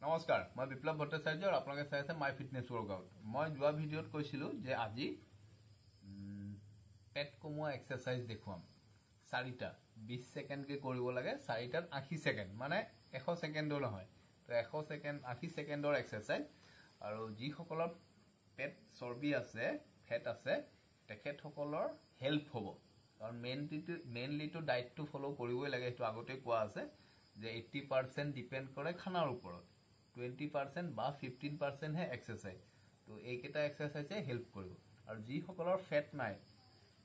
নমস্কাৰ মই বিপ্লৱ ভট্টাচাৰ্য আৰু আপোনালোকে চাই আছে মাই ফিটনেছ ৱৰ্কআউট। মই যোৱা ভিডিঅ'ত কৈছিলোঁ যে আজি পেট কমোৱা এক্সাৰচাইজ দেখুৱাম। 4টা 20 ছেকেণ্ডকৈ কৰিব লাগে, 4টাত 80 ছেকেণ্ড, মানে 100 ছেকেণ্ডো নহয়। তো 100 ছেকেণ্ড 80 ছেকেণ্ডৰ এক্সাৰচাইজ। আৰু যিসকলৰ পেট চৰ্বি আছে, ফেট আছে, তেখেতসকলৰ হেল্প হ'ব। কাৰণ মেইনলিটো ডায়েটটো ফ'ল' কৰিবই লাগে, সেইটো আগতেই কোৱা আছে যে 80% ডিপেণ্ড কৰে খানাৰ ওপৰত, 20% বা 15% হে এক্সাৰচাইজ। তো এইকেইটা এক্সাৰচাইজে হেল্প কৰিব। আৰু যিসকলৰ ফেট নাই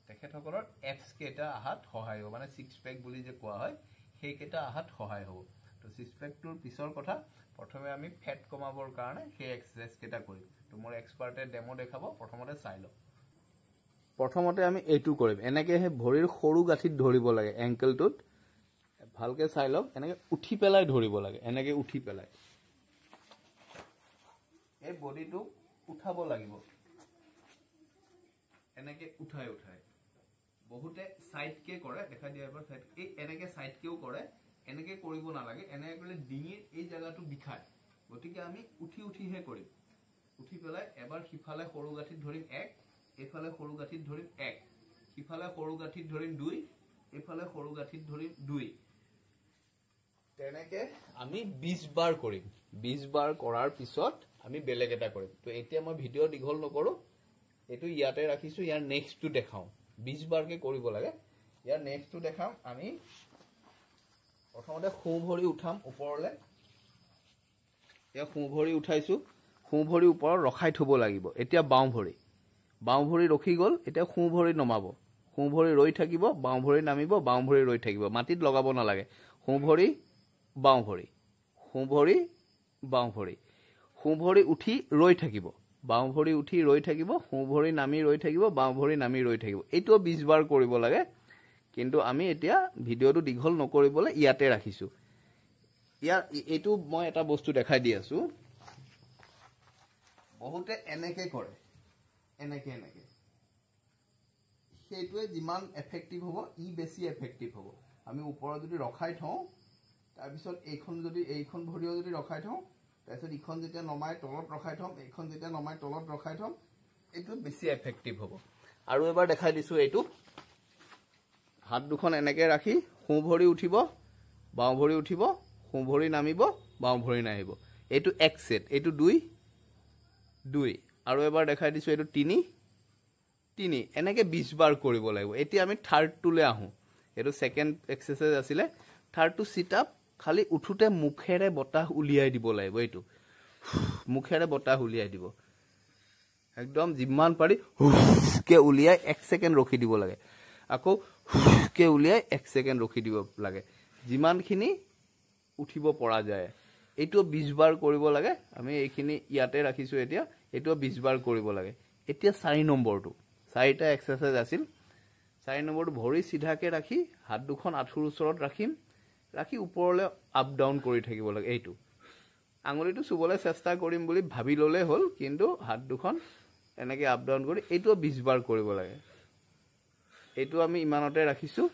তেখেতসকলৰ এপছ কেইটা আহাত সহায় হ'ব, মানে 6 পেক বুলি যে কোৱা হয় সেইকেইটা আহাত সহায় হ'ব। তো 6 পেকটোৰ পিছৰ কথা, প্ৰথমে আমি ফেট কমাবৰ কাৰণে সেই এক্সাৰচাইজ কেইটা কৰিম। তো মোৰ এক্সপাৰ্টে ডেমো দেখাব, প্ৰথমতে চাই লওক। প্ৰথমতে আমি এইটো কৰিম, এনেকৈ সেই ভৰিৰ সৰু গাঁঠিত ধৰিব লাগে, এংকেলটোত ভালকৈ চাই লওক। এনেকৈ উঠি পেলাই ধৰিব লাগে, এনেকৈ উঠি পেলাই এই বডিটো উঠাব লাগিব, এনেকৈ উঠাই উঠাই। বহুতে চাইডকে কৰে, দেখা দিয়া এবাৰ চাইড, এই এনেকৈ চাইডকেও কৰে, এনেকৈ কৰিব নালাগে। এনেকৈ কৰিলে ডিঙিৰ এই জেগাটো বিষায়, গতিকে আমি উঠি উঠিহে কৰিম। উঠি পেলাই এবাৰ সিফালে সৰু গাঁঠিত ধৰিম 1, এইফালে সৰু গাঁঠিত ধৰিম 1, সিফালে সৰু গাঁঠিত ধৰিম 2, এইফালে সৰু গাঁঠিত ধৰিম 2। তেনেকে আমি 20 বাৰ কৰিম। 20 বাৰ কৰাৰ পিছত আমি বেলেগ এটা কৰিম। তো এতিয়া মই ভিডিঅ' দীঘল নকৰোঁ, এইটো ইয়াতে ৰাখিছোঁ। ইয়াৰ নেক্সটটো দেখাওঁ, 20 বাৰকে কৰিব লাগে। ইয়াৰ নেক্সটটো দেখাম। আমি প্ৰথমতে সোঁ ভৰি উঠাম ওপৰলৈ। এতিয়া সোঁ ভৰি উঠাইছোঁ, সোঁ ভৰি ওপৰত ৰখাই থ'ব লাগিব। এতিয়া বাওঁ ভৰি ৰখি গ'ল, এতিয়া সোঁ ভৰি নমাব। সোঁ ভৰি ৰৈ থাকিব, বাওঁ ভৰি নামিব, বাওঁ ভৰি ৰৈ থাকিব, মাটিত লগাব নালাগে। সোঁ ভৰি বাওঁ ভৰি, সোঁ ভৰি বাওঁ ভৰি, সোঁ ভৰি উঠি ৰৈ থাকিব, বাওঁ ভৰি উঠি ৰৈ থাকিব, সোঁ ভৰি নামি ৰৈ থাকিব, বাওঁ ভৰি নামি ৰৈ থাকিব। এইটোও 20 বাৰ কৰিব লাগে, কিন্তু আমি এতিয়া ভিডিঅ'টো দীঘল নকৰিবলৈ ইয়াতে ৰাখিছোঁ। এইটো মই এটা বস্তু দেখাই দি আছোঁ। বহুতে এনেকৈ কৰে, এনেকৈ সেইটোৱে যিমান এফেক্টিভ হ'ব, ই বেছি এফেক্টিভ হ'ব। আমি ওপৰত যদি ৰখাই থওঁ, তাৰপিছত এইখন ভৰিও যদি ৰখাই থওঁ, তাৰপিছত ইখন যেতিয়া নমাই তলত ৰখাই থ'ম, এইখন যেতিয়া নমাই তলত ৰখাই থ'ম, এইটো বেছি এফেক্টিভ হ'ব। আৰু এবাৰ দেখাই দিছোঁ। এইটো হাত দুখন এনেকৈ ৰাখি সোঁ ভৰি উঠিব, বাওঁ ভৰি উঠিব, সোঁ ভৰি নামিব, বাওঁ ভৰি নামিব। এইটো 1 ছেট, এইটো 2। আৰু এবাৰ দেখাই দিছোঁ, এইটো 3। এনেকৈ 20 বাৰ কৰিব লাগিব। এতিয়া আমি থাৰ্ডটোলৈ আহোঁ। এইটো ছেকেণ্ড এক্সাৰচাইজ আছিলে। থাৰ্ডটো চিট আপ, খালি উঠোতে মুখেৰে বতাহ উলিয়াই দিব লাগিব। এইটো মুখেৰে বতাহ উলিয়াই দিব, একদম যিমান পাৰি হুকে উলিয়াই 1 ছেকেণ্ড ৰখি দিব লাগে। আকৌ হুকে উলিয়াই 1 ছেকেণ্ড ৰখি দিব লাগে, যিমানখিনি উঠিব পৰা যায়। এইটো 20 বাৰ কৰিব লাগে। আমি এইখিনি ইয়াতে ৰাখিছোঁ এতিয়া। এইটো 20 বাৰ কৰিব লাগে। এতিয়া 4 নম্বৰটো, 4টা এক্সাৰচাইজ আছিল। 4 নম্বৰটো ভৰি চিধাকৈ ৰাখি হাত দুখন আঁঠুৰ ওচৰত ৰাখি ওপৰলৈ আপ ডাউন কৰি থাকিব লাগে। এইটো আঙুলিটো চুবলৈ চেষ্টা কৰিম বুলি ভাবি ল'লেই হ'ল, কিন্তু হাত দুখন এনেকৈ আপ ডাউন কৰি এইটো 20 বাৰ কৰিব লাগে। এইটো আমি ইমানতে ৰাখিছোঁ।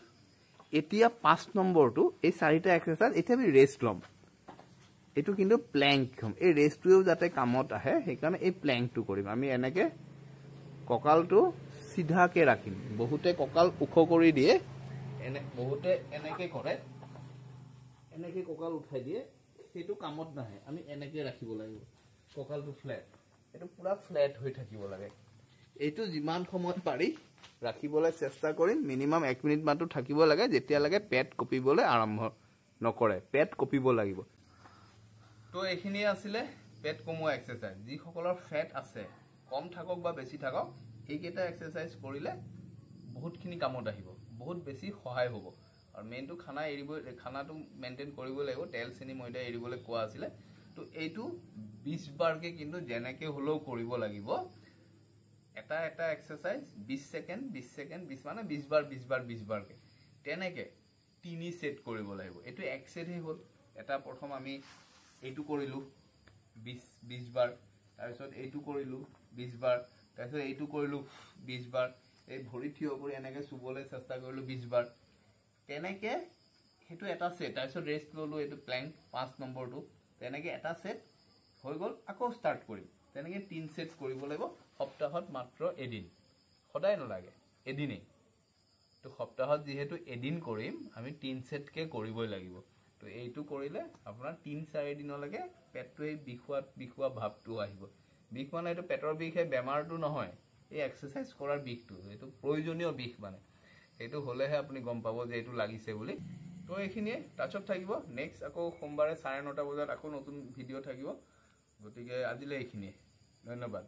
এতিয়া 5 নম্বৰটো, এই 4টা এক্সাৰচাইজ। এতিয়া আমি ৰেষ্ট ল'ম। এইটো কিন্তু প্লেংক হ'ম, এই ৰেষ্টটোৱেও যাতে কামত আহে সেইকাৰণে এই প্লেংকটো কৰিম। আমি এনেকৈ কঁকালটো চিধাকৈ ৰাখিম। বহুতে কঁকাল ওখ কৰি দিয়ে, বহুতে এনেকৈ কৰে, এনেকৈ কঁকাল উঠাই দিয়ে, সেইটো কামত নাহে। আমি এনেকৈ ৰাখিব লাগিব, কঁকালটো ফ্লেট, এইটো পূৰা ফ্লেট হৈ থাকিব লাগে। এইটো যিমান সময়ত পাৰি ৰাখিবলৈ চেষ্টা কৰিম। মিনিমাম 1 মিনিট মানটো থাকিব লাগে, যেতিয়ালৈকে পেট কঁপিবলৈ আৰম্ভ নকৰে। পেট কঁপিব লাগিব। তো এইখিনিয়ে আছিলে পেট কমোৱা এক্সাৰচাইজ। যিসকলৰ ফেট আছে, কম থাকক বা বেছি থাকক, এইকেইটা এক্সাৰচাইজ কৰিলে বহুতখিনি কামত আহিব, বহুত বেছি সহায় হ'ব। আৰু মেইনটো খানাটো মেইনটেইন কৰিবই লাগিব। তেল চেনি ময়দা এৰিবলৈ কোৱা আছিলে। তো এইটো 20 বাৰকৈ কিন্তু যেনেকৈ হ'লেও কৰিব লাগিব। এটা এক্সাৰচাইজ 20 ছেকেণ্ড 20 মানে 20 বাৰকৈ তেনেকৈ 3 ছেট কৰিব লাগিব। এইটো 1 ছেটহে হ'ল। প্ৰথম আমি এইটো কৰিলোঁ 20 বাৰ, তাৰপিছত এইটো কৰিলোঁ 20 বাৰ, তাৰপিছত এইটো কৰিলোঁ 20 বাৰ, এই ভৰি থিয় কৰি এনেকৈ চুবলৈ চেষ্টা কৰিলোঁ 20 বাৰ। তেনেকৈ সেইটো এটা ছেট। তাৰপিছত ৰেষ্ট ল'লোঁ, এইটো প্লেংক 5 নম্বৰটো। তেনেকৈ এটা ছেট হৈ গ'ল আকৌ ষ্টাৰ্ট কৰিম তেনেকৈ 3 সেট কৰিব লাগিব সপ্তাহত মাত্ৰ এদিন সদায় নালাগে এদিনেই তো সপ্তাহত যেহেতু এদিন কৰিম আমি 3 সেটকে কৰিবই লাগিব তো এইটো কৰিলে আপোনাৰ 3-4 দিনলৈকে পেটটো এই বিষুৱা ভাৱটো আহিব বিষ মানে এইটো পেটৰ বিষ হে বেমাৰটো নহয় এই এক্সাৰসাইজ কৰাৰ বিষটো এইটো প্ৰয়োজনীয় বিষ মানে এইটো হলেহে আপুনি গম পাব যে এইটো লাগিছে বুলি তো এইখিনিয়ে টাচত থাকিব নেক্সট আকৌ সোমবাৰে 9:30 বজাত আকৌ নতুন ভিডিঅ' থাকিব গতিকে আজিলৈ এইখিনিয়ে ধন্যবাদ